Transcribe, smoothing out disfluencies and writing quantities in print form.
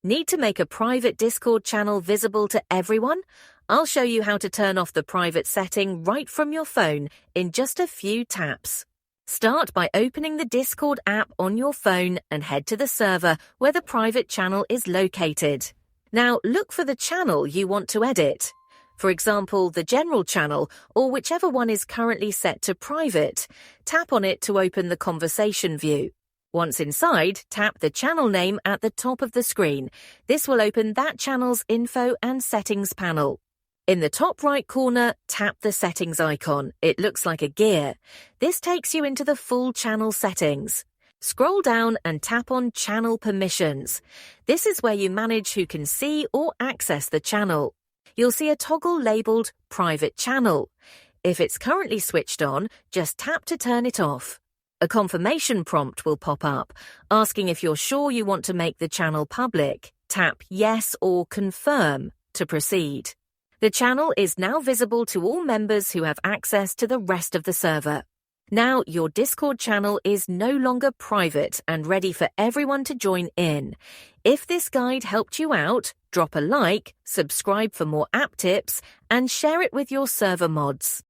Need to make a private Discord channel visible to everyone? I'll show you how to turn off the private setting right from your phone in just a few taps. Start by opening the Discord app on your phone and head to the server where the private channel is located. Now look for the channel you want to edit. For example, the general channel, or whichever one is currently set to private. Tap on it to open the conversation view. Once inside, tap the channel name at the top of the screen. This will open that channel's info and settings panel. In the top right corner, tap the settings icon. It looks like a gear. This takes you into the full channel settings. Scroll down and tap on Channel Permissions. This is where you manage who can see or access the channel. You'll see a toggle labeled Private Channel. If it's currently switched on, just tap to turn it off. A confirmation prompt will pop up, asking if you're sure you want to make the channel public. Tap Yes or Confirm to proceed. The channel is now visible to all members who have access to the rest of the server. Now your Discord channel is no longer private and ready for everyone to join in. If this guide helped you out, drop a like, subscribe for more app tips, and share it with your server mods.